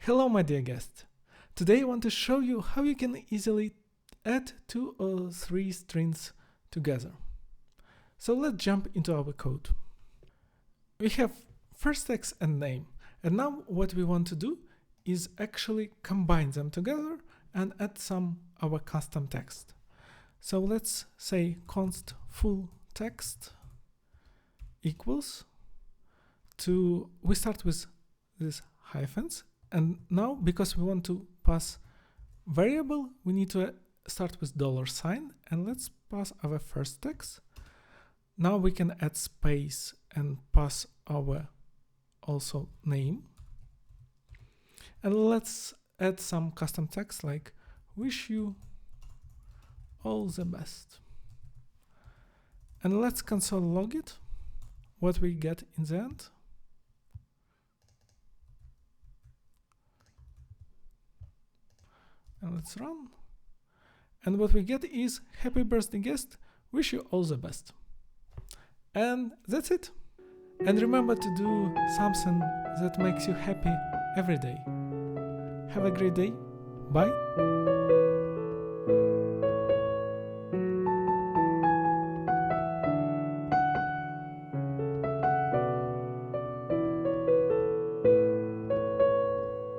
Hello my dear guest. Today I want to show you how you can easily add 2 or 3 strings together. So let's jump into our code. We have first text and name, and now what we want to do is actually combine them together and add some our custom text. So let's say const full text equals to, we start with these hyphens, and now because we want to pass variable, we need to start with $, and let's pass our first text. Now we can add space and pass our also name, and let's add some custom text like wish you all the best, and let's console log it what we get in the end. And let's run, and what we get is happy birthday guest, wish you all the best. And that's it. And remember to do something that makes you happy every day. Have a great day. Bye.